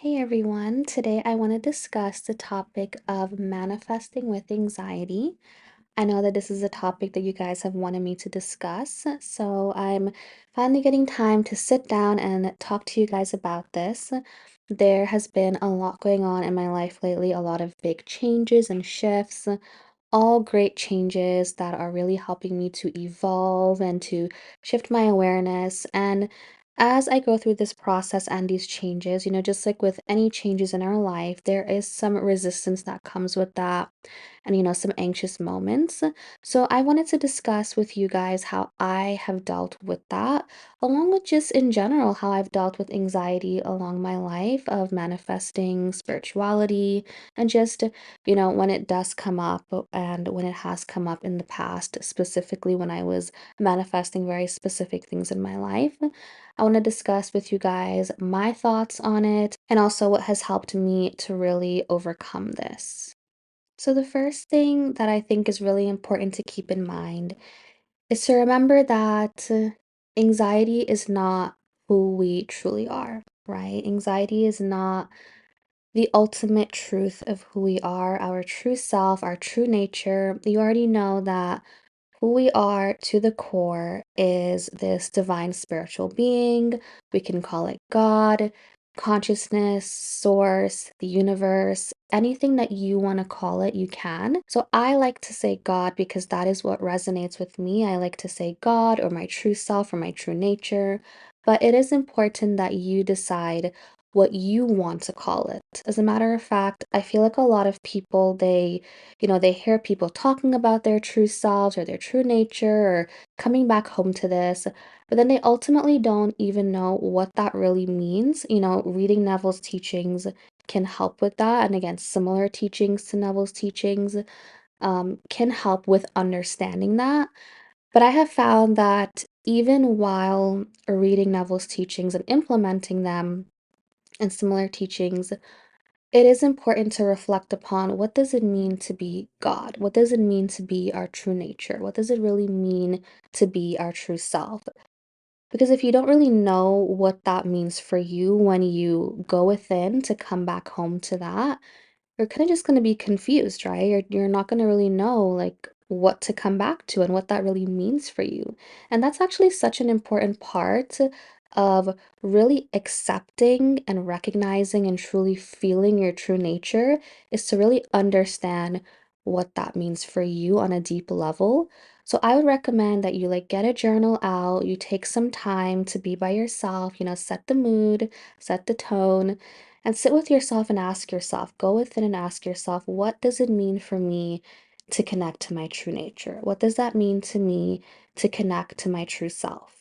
Hey everyone, today I want to discuss the topic of manifesting with anxiety. I know that this is a topic that you guys have wanted me to discuss, so I'm finally getting time to sit down and talk to you guys about this. There has been a lot going on in my life lately, a lot of big changes and shifts, all great changes that are really helping me to evolve and to shift my awareness. And as I go through this process and these changes, just like with any changes in our life, there is some resistance that comes with that and, some anxious moments. So I wanted to discuss with you guys how I have dealt with that, along with just in general how I've dealt with anxiety along my life of manifesting spirituality and just when it does come up and when it has come up in the past, specifically when I was manifesting very specific things in my life. I want to discuss with you guys my thoughts on it and also what has helped me to really overcome this. So, the first thing that I think is really important to keep in mind is to remember that anxiety is not who we truly are, right? Anxiety is not the ultimate truth of who we are, our true self, our true nature. You already know that who we are to the core is this divine spiritual being. We can call it God, consciousness, source, the universe, anything that you want to call it, you can. So I like to say God because that is what resonates with me. I like to say God or my true self or my true nature. But it is important that you decide what you want to call it. As a matter of fact, I feel like a lot of people, they hear people talking about their true selves or their true nature or coming back home to this, but then they ultimately don't even know what that really means. Reading Neville's teachings can help with that. And again, similar teachings to Neville's teachings can help with understanding that. But I have found that even while reading Neville's teachings and implementing them and similar teachings, it is important to reflect upon what does it mean to be God? What does it mean to be our true nature? What does it really mean to be our true self? Because if you don't really know what that means for you when you go within to come back home to that, you're kind of just going to be confused, right? You're not going to really know like what to come back to and what that really means for you. And that's actually such an important part of really accepting and recognizing and truly feeling your true nature is to really understand what that means for you on a deep level. So I would recommend that you like get a journal out, you take some time to be by yourself, set the mood, set the tone, and sit with yourself and ask yourself, go within and ask yourself, what does it mean for me to connect to my true nature? What does that mean to me to connect to my true self?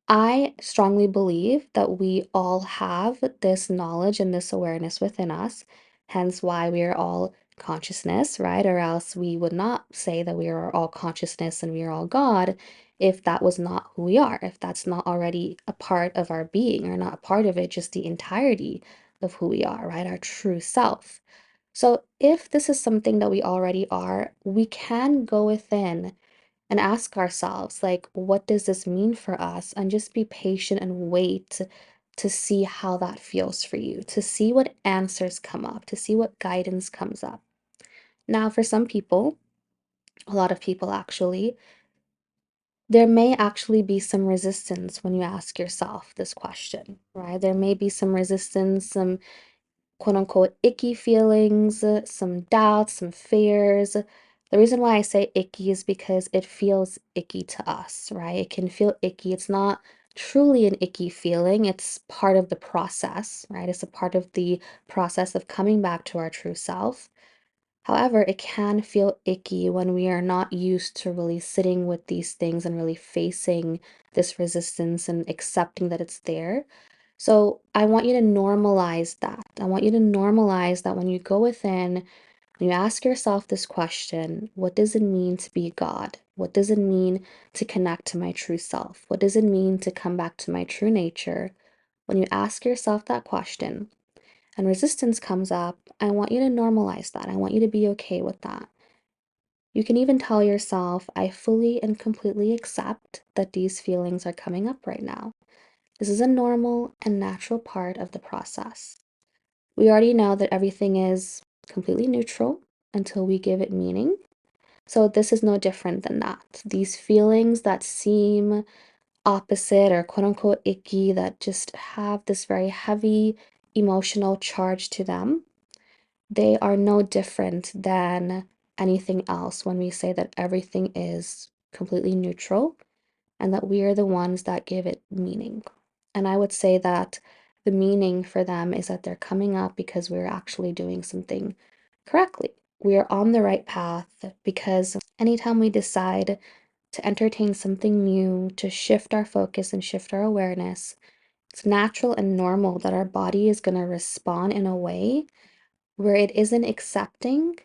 I strongly believe that we all have this knowledge and this awareness within us, hence why we are all consciousness, right? Or else we would not say that we are all consciousness and we are all God if that was not who we are, if that's not already a part of our being or not a part of it, just the entirety of who we are, right? Our true self. So if this is something that we already are, we can go within and ask ourselves, like, what does this mean for us? And just be patient and wait to see how that feels for you, to see what answers come up, to see what guidance comes up. Now, for some people, a lot of people actually, there may actually be some resistance when you ask yourself this question, right? There may be some resistance, some quote unquote icky feelings, some doubts, some fears. The reason why I say icky is because it feels icky to us, right? It can feel icky. It's not truly an icky feeling. It's part of the process, right? It's a part of the process of coming back to our true self. However, it can feel icky when we are not used to really sitting with these things and really facing this resistance and accepting that it's there. So I want you to normalize that. I want you to normalize that when you go within, when you ask yourself this question, what does it mean to be God? What does it mean to connect to my true self? What does it mean to come back to my true nature? When you ask yourself that question and resistance comes up, I want you to normalize that. I want you to be okay with that. You can even tell yourself, I fully and completely accept that these feelings are coming up right now. This is a normal and natural part of the process. We already know that everything is completely neutral until we give it meaning. So this is no different than that. These feelings that seem opposite or quote unquote icky, that just have this very heavy emotional charge to them, they are no different than anything else when we say that everything is completely neutral and that we are the ones that give it meaning. And I would say that the meaning for them is that they're coming up because we're actually doing something correctly. We are on the right path because anytime we decide to entertain something new, to shift our focus and shift our awareness, it's natural and normal that our body is going to respond in a way where it isn't accepting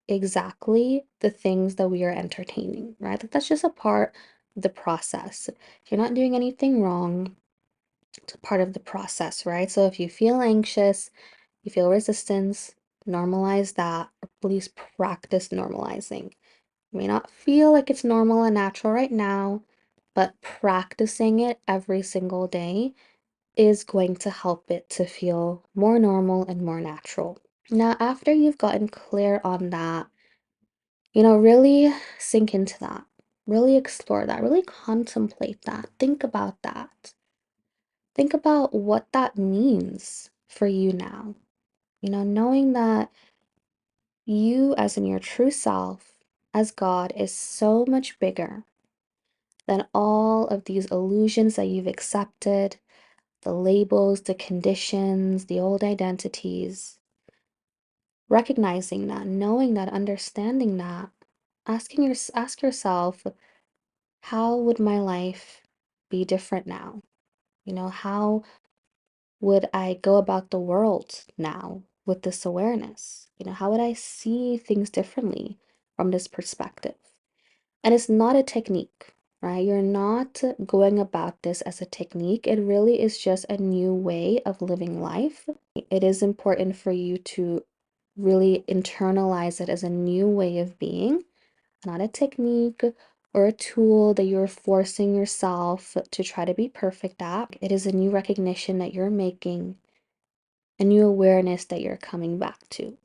exactly the things that we are entertaining, right? Like that's just a part of the process. You're not doing anything wrong. It's a part of the process, right? So if you feel anxious, you feel resistance, normalize that, or please practice normalizing. You may not feel like it's normal and natural right now, but practicing it every single day is going to help it to feel more normal and more natural. Now, after you've gotten clear on that, really sink into that, really explore that, really contemplate that, think about that. Think about what that means for you now. Knowing that you, as in your true self, as God, is so much bigger than all of these illusions that you've accepted, the labels, the conditions, the old identities. Recognizing that, knowing that, understanding that, ask yourself, how would my life be different now? How would I go about the world now with this awareness? How would I see things differently from this perspective? And it's not a technique, right? You're not going about this as a technique. It really is just a new way of living life. It is important for you to really internalize it as a new way of being, not a technique or a tool that you're forcing yourself to try to be perfect at. It is a new recognition that you're making, a new awareness that you're coming back to.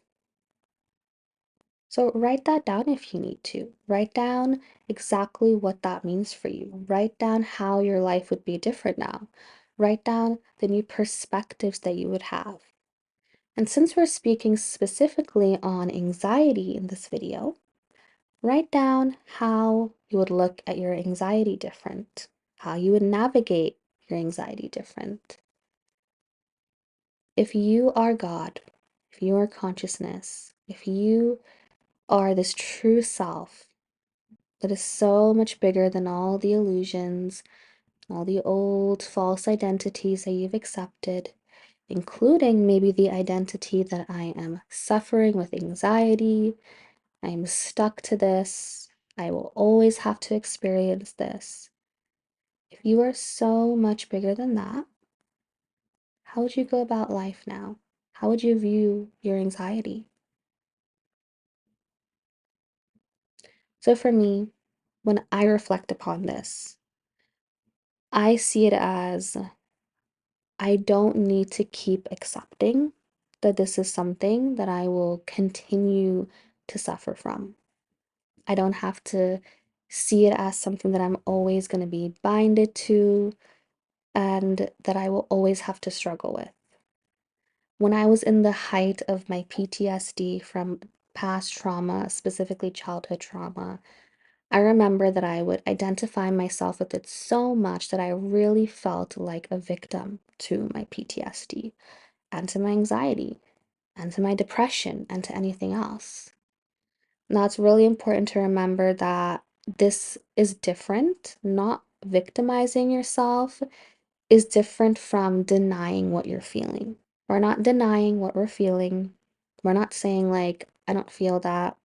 So write that down if you need to. Write down exactly what that means for you. Write down how your life would be different now. Write down the new perspectives that you would have. And since we're speaking specifically on anxiety in this video, write down how you would look at your anxiety different, how you would navigate your anxiety different. If you are God, if you are consciousness, if you are this true self that is so much bigger than all the illusions, all the old false identities that you've accepted, including maybe the identity that I am suffering with anxiety, I'm stuck to this, I will always have to experience this. If you are so much bigger than that, how would you go about life now? How would you view your anxiety? So for me, when I reflect upon this, I see it as I don't need to keep accepting that this is something that I will continue to suffer from. I don't have to see it as something that I'm always going to be binded to and that I will always have to struggle with. When I was in the height of my PTSD from past trauma, specifically childhood trauma, I remember that I would identify myself with it so much that I really felt like a victim to my PTSD and to my anxiety and to my depression and to anything else. Now, it's really important to remember that this is different. Not victimizing yourself is different from denying what you're feeling. We're not denying what we're feeling. We're not saying, like, I don't feel that.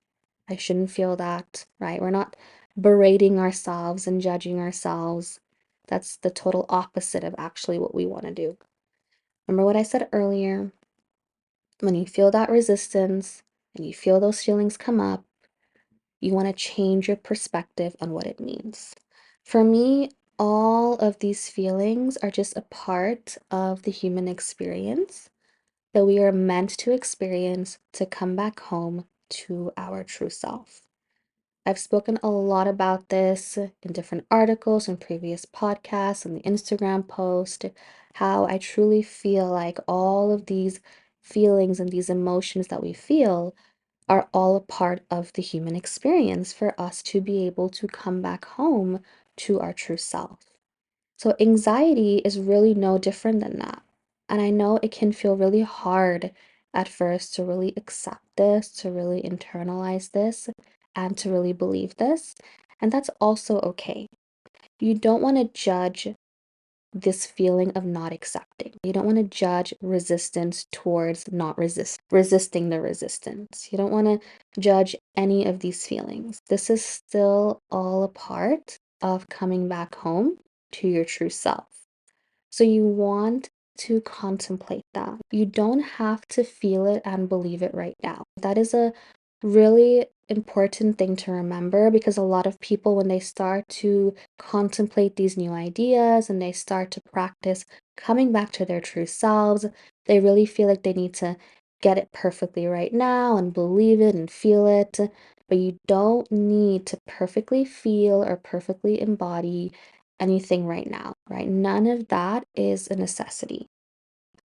I shouldn't feel that, right? We're not berating ourselves and judging ourselves. That's the total opposite of actually what we want to do. Remember what I said earlier? When you feel that resistance and you feel those feelings come up, you want to change your perspective on what it means. For me, all of these feelings are just a part of the human experience that we are meant to experience to come back home to our true self. I've spoken a lot about this in different articles and previous podcasts and the Instagram post, how I truly feel like all of these feelings and these emotions that we feel are all a part of the human experience for us to be able to come back home to our true self. So, anxiety is really no different than that. And I know it can feel really hard at first to really accept this, to really internalize this, and to really believe this. And that's also okay. You don't want to judge this feeling of not accepting. You don't want to judge resistance towards not resisting the resistance. You don't want to judge any of these feelings. This is still all a part of coming back home to your true self. So you want to contemplate that. You don't have to feel it and believe it right now. That is a really important thing to remember because a lot of people, when they start to contemplate these new ideas and they start to practice coming back to their true selves, they really feel like they need to get it perfectly right now and believe it and feel it. But you don't need to perfectly feel or perfectly embody anything right now, right? None of that is a necessity.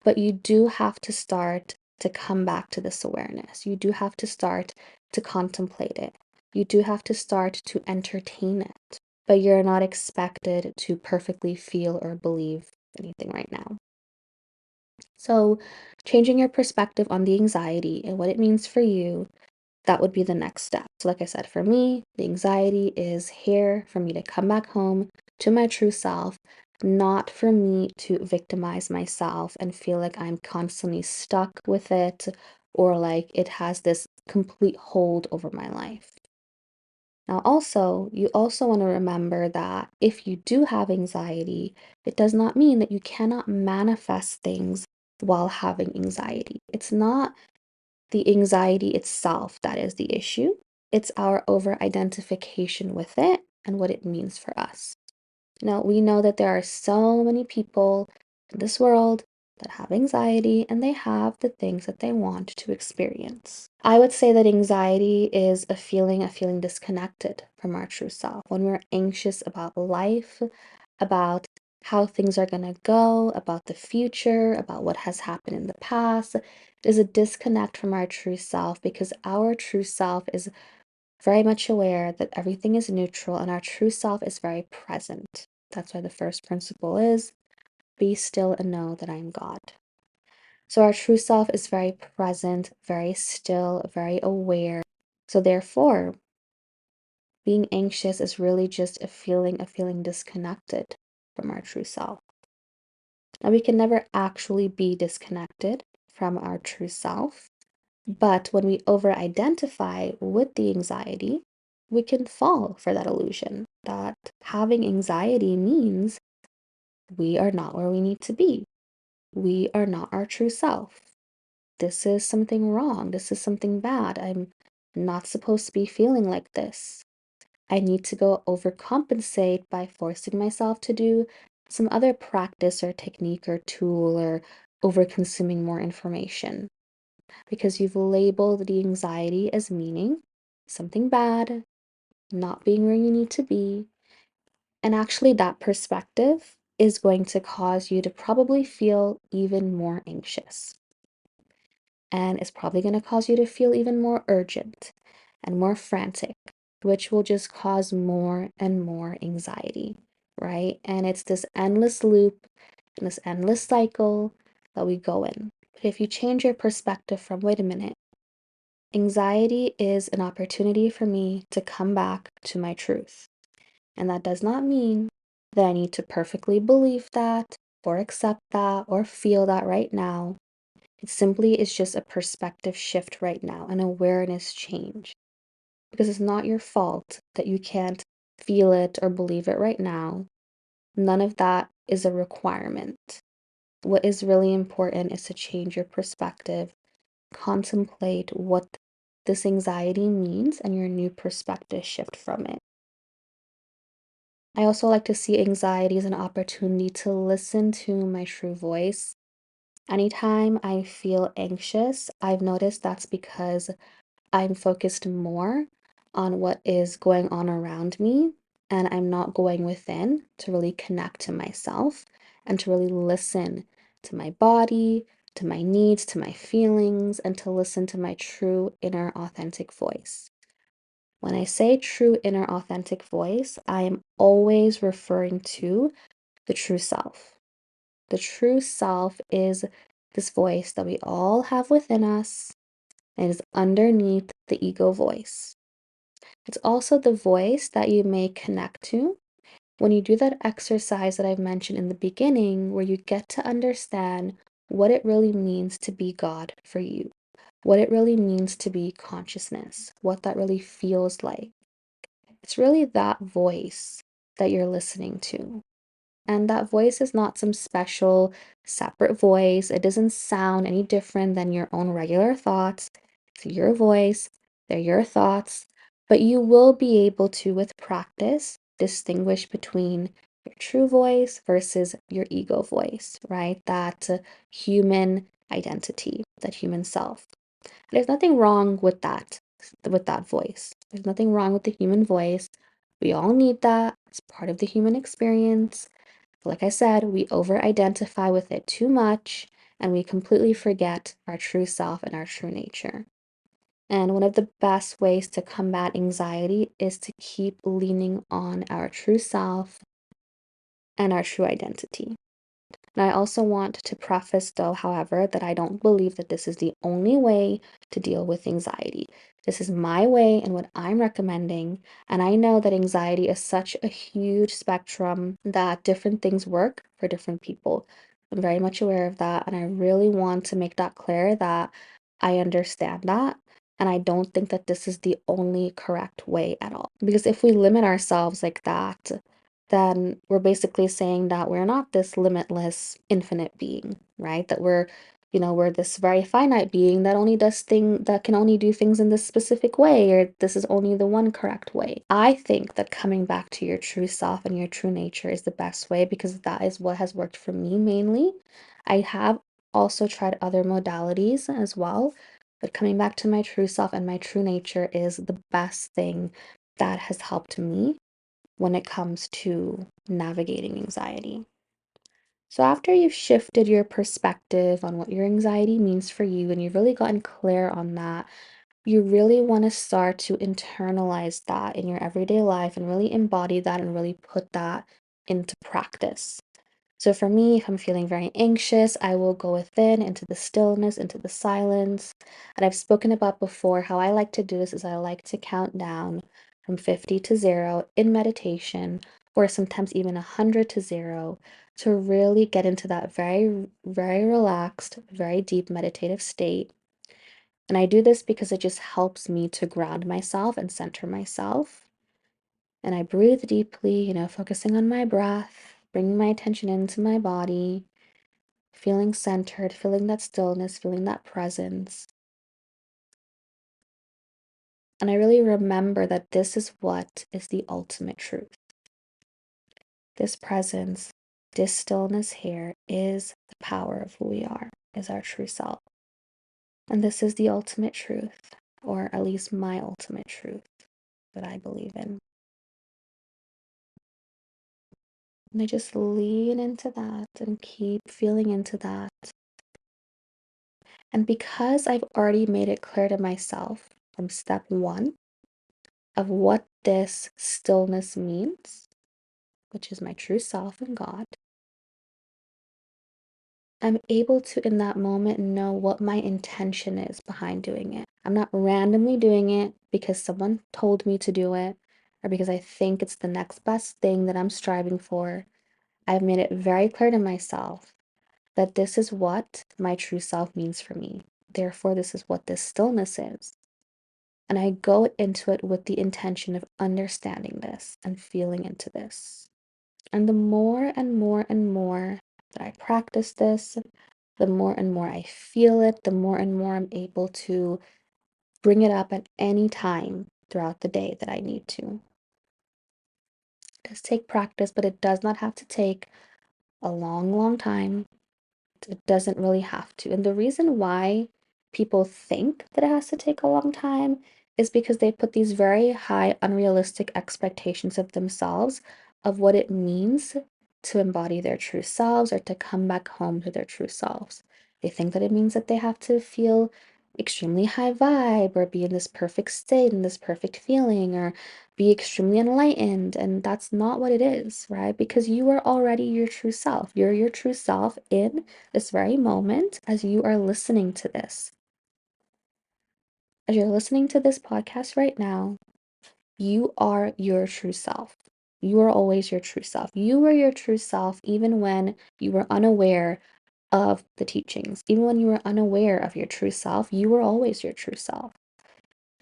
But you do have to start to come back to this awareness. You do have to start to contemplate it. You do have to start to entertain it. But you're not expected to perfectly feel or believe anything right now. So, changing your perspective on the anxiety and what it means for you, that would be the next step. So, like I said, for me, the anxiety is here for me to come back home to my true self, not for me to victimize myself and feel like I'm constantly stuck with it or like it has this complete hold over my life. Now, also, you also want to remember that if you do have anxiety, it does not mean that you cannot manifest things while having anxiety. It's not the anxiety itself that is the issue. It's our over identification with it and what it means for us. Now, we know that there are so many people in this world that have anxiety and they have the things that they want to experience. I would say that anxiety is a feeling disconnected from our true self. When we're anxious about life, about how things are going to go, about the future, about what has happened in the past, is a disconnect from our true self because our true self is very much aware that everything is neutral and our true self is very present. That's why the first principle is be still and know that I am God. So our true self is very present, very still, very aware. So therefore, being anxious is really just a feeling disconnected from our true self. Now we can never actually be disconnected from our true self. But when we over identify with the anxiety, we can fall for that illusion that having anxiety means we are not where we need to be. We are not our true self. This is something wrong. This is something bad. I'm not supposed to be feeling like this. I need to go overcompensate by forcing myself to do some other practice or technique or tool or over consuming more information because you've labeled the anxiety as meaning something bad, not being where you need to be. And actually, that perspective is going to cause you to probably feel even more anxious. And it's probably going to cause you to feel even more urgent and more frantic, which will just cause more and more anxiety, right? And it's this endless loop and this endless cycle that we go in. But if you change your perspective from, wait a minute, anxiety is an opportunity for me to come back to my truth. And that does not mean that I need to perfectly believe that or accept that or feel that right now. It simply is just a perspective shift right now, an awareness change. Because it's not your fault that you can't feel it or believe it right now. None of that is a requirement. What is really important is to change your perspective, contemplate what this anxiety means, and your new perspective shift from it. I also like to see anxiety as an opportunity to listen to my true voice. Anytime I feel anxious, I've noticed that's because I'm focused more on what is going on around me, and I'm not going within to really connect to myself and to really listen to my body, to my needs, to my feelings, and to listen to my true inner authentic voice. When I say true inner authentic voice, I am always referring to the true self. The true self is this voice that we all have within us and is underneath the ego voice. It's also the voice that you may connect to when you do that exercise that I've mentioned in the beginning, where you get to understand what it really means to be God for you, what it really means to be consciousness, what that really feels like. It's really that voice that you're listening to. And that voice is not some special, separate voice. It doesn't sound any different than your own regular thoughts. It's your voice, they're your thoughts. But you will be able to, with practice, distinguish between your true voice versus your ego voice, right? That human identity, that human self. There's nothing wrong with that voice. There's nothing wrong with the human voice. We all need that. It's part of the human experience. Like I said, we over identify with it too much and we completely forget our true self and our true nature. And one of the best ways to combat anxiety is to keep leaning on our true self and our true identity. And I also want to preface, though, however, that I don't believe that this is the only way to deal with anxiety. This is my way and what I'm recommending. And I know that anxiety is such a huge spectrum that different things work for different people. I'm very much aware of that. And I really want to make that clear that I understand that. And I don't think that this is the only correct way at all. Because if we limit ourselves like that, then we're basically saying that we're not this limitless, infinite being, right? That we're this very finite being that only does thing that can only do things in this specific way, or this is only the one correct way. I think that coming back to your true self and your true nature is the best way because that is what has worked for me mainly. I have also tried other modalities as well, but coming back to my true self and my true nature is the best thing that has helped me when it comes to navigating anxiety. So, after you've shifted your perspective on what your anxiety means for you and you've really gotten clear on that, you really want to start to internalize that in your everyday life and really embody that and really put that into practice. So for me, if I'm feeling very anxious, I will go within into the stillness, into the silence. And I've spoken about before how I like to do this is I like to count down from 50 to 0 in meditation, or sometimes even 100 to 0, to really get into that very, very relaxed, very deep meditative state. And I do this because it just helps me to ground myself and center myself. And I breathe deeply, focusing on my breath, bringing my attention into my body, feeling centered, feeling that stillness, feeling that presence. And I really remember that this is what is the ultimate truth. This presence, this stillness here is the power of who we are, is our true self. And this is the ultimate truth, or at least my ultimate truth that I believe in. And I just lean into that and keep feeling into that. And because I've already made it clear to myself from step one of what this stillness means, which is my true self and God, I'm able to, in that moment, know what my intention is behind doing it. I'm not randomly doing it because someone told me to do it or because I think it's the next best thing that I'm striving for. I've made it very clear to myself that this is what my true self means for me. Therefore, this is what this stillness is. And I go into it with the intention of understanding this and feeling into this. And the more and more and more that I practice this, the more and more I feel it, the more and more I'm able to bring it up at any time throughout the day that I need to. does take practice, but it does not have to take a long, long time. It doesn't really have to. And the reason why people think that it has to take a long time is because they put these very high, unrealistic expectations of themselves of what it means to embody their true selves or to come back home to their true selves. They think that it means that they have to feel extremely high vibe or be in this perfect state and this perfect feeling or be extremely enlightened. And that's not what it is, right? Because you are already your true self. You're your true self in this very moment as you are listening to this. As you're listening to this podcast right now, you are your true self. You are always your true self. You were your true self even when you were unaware of the teachings. Even when you were unaware of your true self, you were always your true self.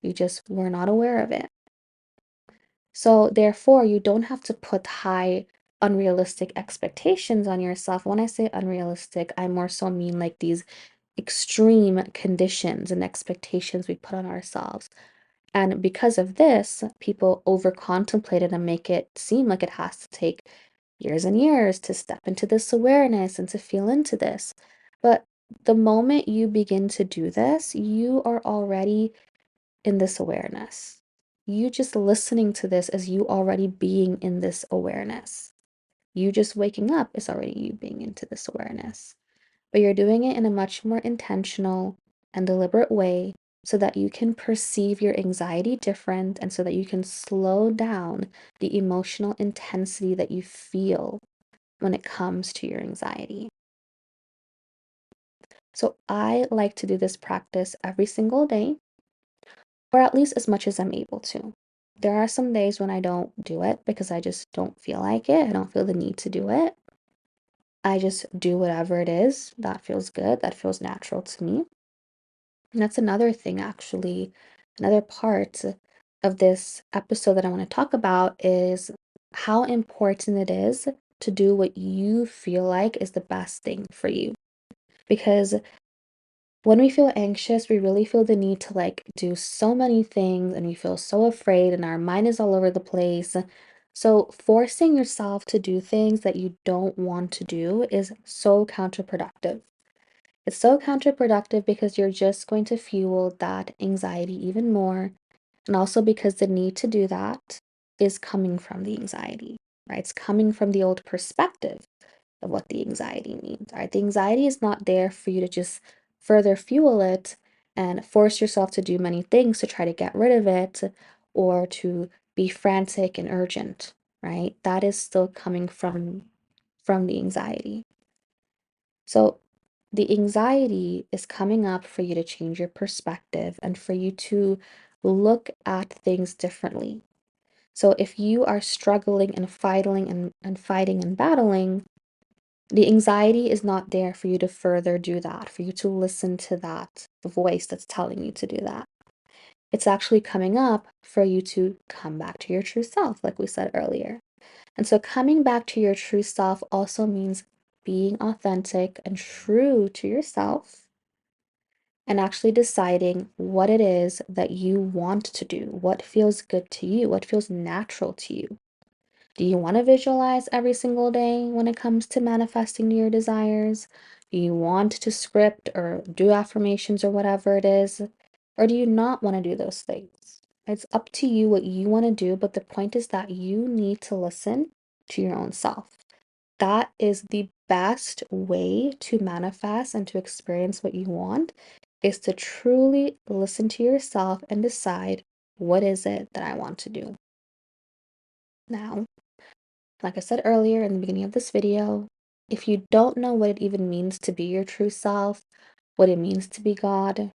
You just were not aware of it. So, therefore, you don't have to put high, unrealistic expectations on yourself. When I say unrealistic, I more so mean like these extreme conditions and expectations we put on ourselves. And because of this, people over contemplate it and make it seem like it has to take years and years to step into this awareness and to feel into this. But the moment you begin to do this, you are already in this awareness. You just listening to this as you already being in this awareness. You just waking up is already you being into this awareness. But you're doing it in a much more intentional and deliberate way so that you can perceive your anxiety different and so that you can slow down the emotional intensity that you feel when it comes to your anxiety. So I like to do this practice every single day, or at least as much as I'm able to. There are some days when I don't do it because I just don't feel like it. I don't feel the need to do it. I just do whatever it is that feels good, that feels natural to me. And that's another thing, actually. Another part of this episode that I want to talk about is how important it is to do what you feel like is the best thing for you. Because when we feel anxious, we really feel the need to like do so many things and we feel so afraid and our mind is all over the place. So, forcing yourself to do things that you don't want to do is so counterproductive. It's so counterproductive because you're just going to fuel that anxiety even more. And also because the need to do that is coming from the anxiety, right? It's coming from the old perspective of what the anxiety means, right? The anxiety is not there for you to just further fuel it and force yourself to do many things to try to get rid of it or to be frantic and urgent, right? That is still coming from the anxiety. So the anxiety is coming up for you to change your perspective and for you to look at things differently. So if you are struggling and fighting and fighting and battling, the anxiety is not there for you to further do that, for you to listen to that voice that's telling you to do that. It's actually coming up for you to come back to your true self, like we said earlier. And so coming back to your true self also means being authentic and true to yourself and actually deciding what it is that you want to do, what feels good to you, what feels natural to you. Do you want to visualize every single day when it comes to manifesting your desires? Do you want to script or do affirmations or whatever it is? Or do you not want to do those things? It's up to you what you want to do, but the point is that you need to listen to your own self. That is the best way to manifest and to experience what you want is to truly listen to yourself and decide what is it that I want to do. Now, like I said earlier in the beginning of this video, if you don't know what it even means to be your true self, what it means to be God,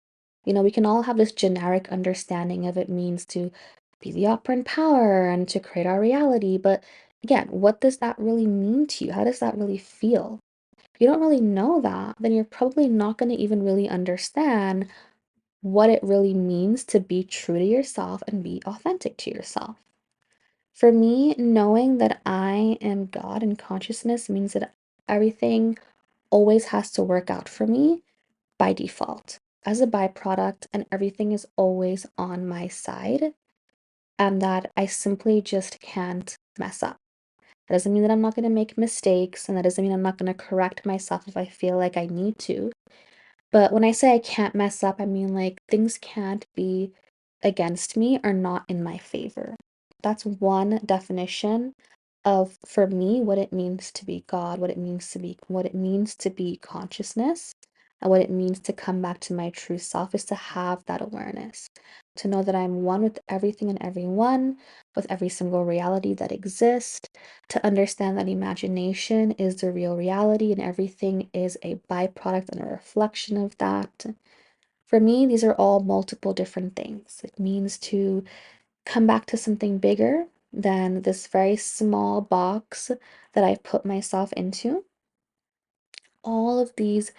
we can all have this generic understanding of it means to be the operant power and to create our reality. But again, what does that really mean to you? How does that really feel? If you don't really know that, then you're probably not going to even really understand what it really means to be true to yourself and be authentic to yourself. For me, knowing that I am God and consciousness means that everything always has to work out for me by default as a byproduct, and everything is always on my side, and that I simply just can't mess up. That doesn't mean that I'm not going to make mistakes, and that doesn't mean I'm not going to correct myself if I feel like I need to. But when I say I can't mess up, I mean like things can't be against me or not in my favor. That's one definition of, for me, what it means to be God, what it means to be consciousness, and what it means to come back to my true self is to have that awareness, to know that I'm one with everything and everyone, with every single reality that exists, to understand that imagination is the real reality and everything is a byproduct and a reflection of that. For me, these are all multiple different things. It means to come back to something bigger than this very small box that I've put myself into. All of these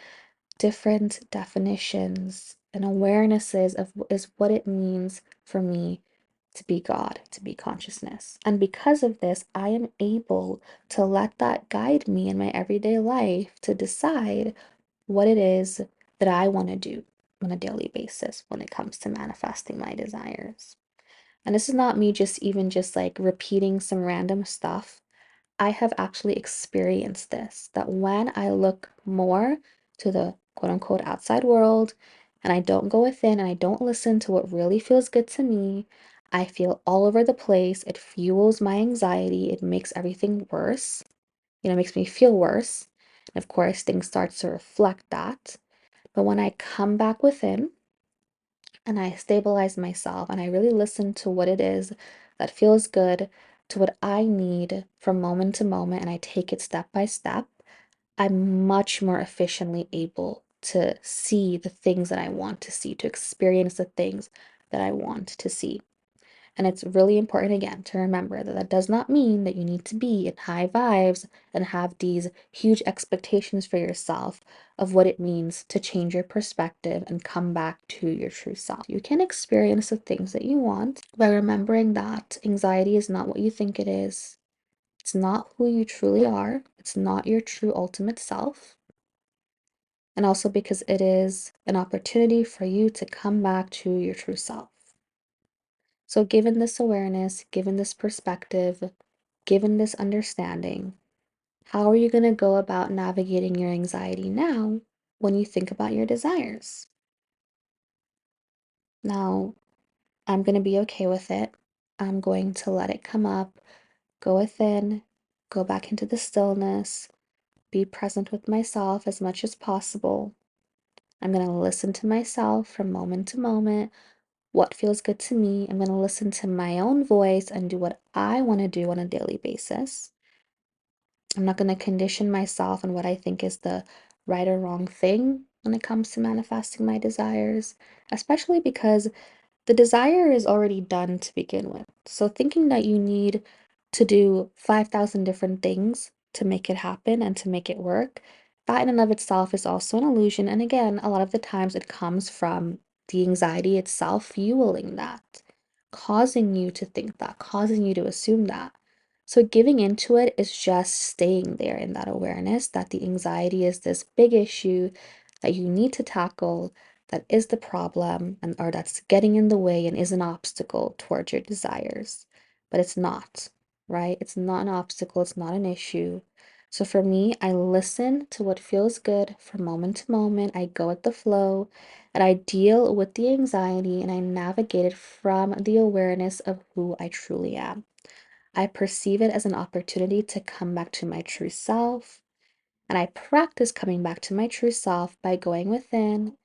different definitions and awarenesses of is what it means for me to be God, to be consciousness. And because of this, I am able to let that guide me in my everyday life to decide what it is that I want to do on a daily basis when it comes to manifesting my desires. And this is not me just like repeating some random stuff. I have actually experienced this, that when I look more to the quote unquote outside world and I don't go within and I don't listen to what really feels good to me, I feel all over the place. It fuels my anxiety. It makes everything worse. Makes me feel worse. And of course, things start to reflect that. But when I come back within and I stabilize myself and I really listen to what it is that feels good, to what I need from moment to moment, and I take it step by step, I'm much more efficiently able to see the things that I want to see, to experience the things that I want to see. And it's really important again to remember that that does not mean that you need to be in high vibes and have these huge expectations for yourself of what it means to change your perspective and come back to your true self. You can experience the things that you want by remembering that anxiety is not what you think it is. It's not who you truly are. It's not your true ultimate self. And also because it is an opportunity for you to come back to your true self. So, given this awareness, given this perspective, given this understanding, how are you going to go about navigating your anxiety now when you think about your desires? Now, I'm going to be okay with it. I'm going to let it come up, go within, go back into the stillness, be present with myself as much as possible. I'm going to listen to myself from moment to moment. What feels good to me? I'm going to listen to my own voice and do what I want to do on a daily basis. I'm not going to condition myself on what I think is the right or wrong thing when it comes to manifesting my desires, especially because the desire is already done to begin with. So thinking that you need to do 5,000 different things to make it happen and to make it work, that in and of itself is also an illusion. And again, a lot of the times it comes from the anxiety itself fueling that, causing you to think that, causing you to assume that. So giving into it is just staying there in that awareness that the anxiety is this big issue that you need to tackle, that is the problem, and or that's getting in the way and is an obstacle towards your desires. But it's not, right? It's not an obstacle, it's not an issue. So for me, I listen to what feels good from moment to moment. I go with the flow and I deal with the anxiety and I navigate it from the awareness of who I truly am. I perceive it as an opportunity to come back to my true self. And I practice coming back to my true self by going within,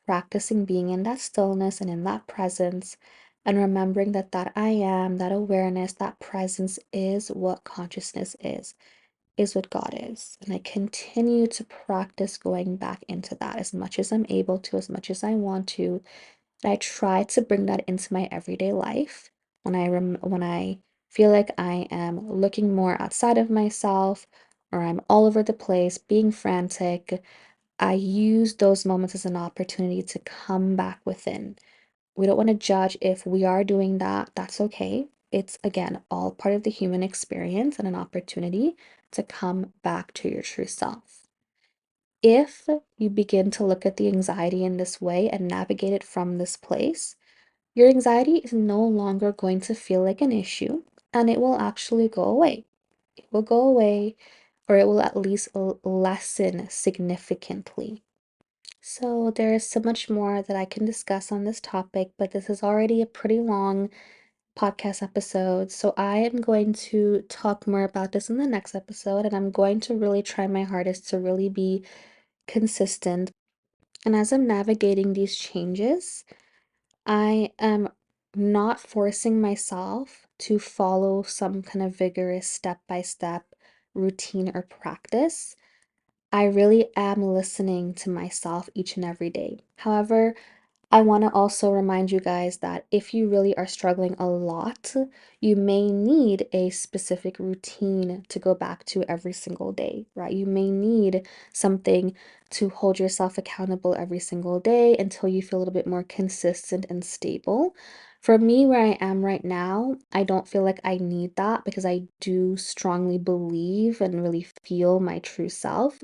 practicing being in that stillness and in that presence, and remembering that that I am, that awareness, that presence is what consciousness is what God is. And I continue to practice going back into that as much as I'm able to, as much as I want to. And I try to bring that into my everyday life when I feel like I am looking more outside of myself or I'm all over the place, being frantic. I use those moments as an opportunity to come back within. We don't want to judge if we are doing that. That's okay. It's again all part of the human experience and an opportunity to come back to your true self. If you begin to look at the anxiety in this way and navigate it from this place, your anxiety is no longer going to feel like an issue and it will actually go away. will go away or it will at least lessen significantly. So there is so much more that I can discuss on this topic, but this is already a pretty long podcast episode. So I am going to talk more about this in the next episode, and I'm going to really try my hardest to really be consistent. And as I'm navigating these changes, I am not forcing myself to follow some kind of vigorous step-by-step routine or practice. I really am listening to myself each and every day. However, I want to also remind you guys that if you really are struggling a lot, you may need a specific routine to go back to every single day, right? You may need something to hold yourself accountable every single day until you feel a little bit more consistent and stable. For me, where I am right now, I don't feel like I need that because I do strongly believe and really feel my true self.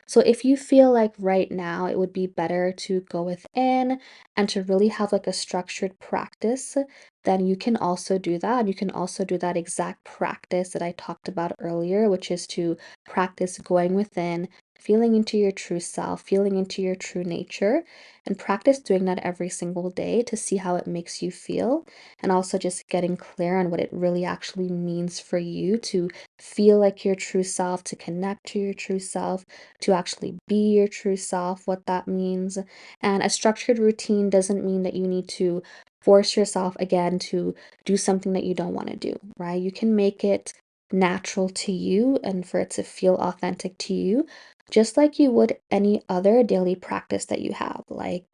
So if you feel like right now it would be better to go within and to really have like a structured practice, then you can also do that. You can also do that exact practice that I talked about earlier, which is to practice going within, feeling into your true self, feeling into your true nature, and practice doing that every single day to see how it makes you feel. And also just getting clear on what it really actually means for you to feel like your true self, to connect to your true self, to actually be your true self, what that means. And a structured routine doesn't mean that you need to force yourself again to do something that you don't want to do, right? You can make it natural to you and for it to feel authentic to you, just like you would any other daily practice that you have. Like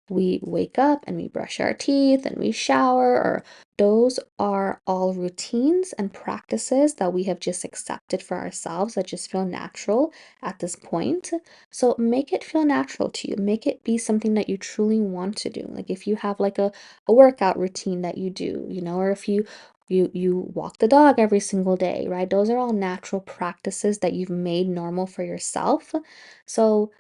we wake up and we brush our teeth and we shower, or those are all routines and practices that we have just accepted for ourselves that just feel natural at this point. So make it feel natural to you. Make it be something that you truly want to do. Like if you have like a workout routine that you do, or if you walk the dog every single day, right? Those are all natural practices that you've made normal for yourself. So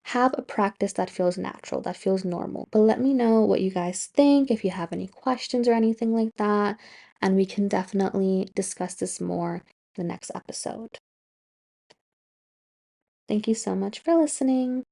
have a practice that feels natural, that feels normal. But let me know what you guys think, if you have any questions or anything like that, and we can definitely discuss this more in the next episode. Thank you so much for listening.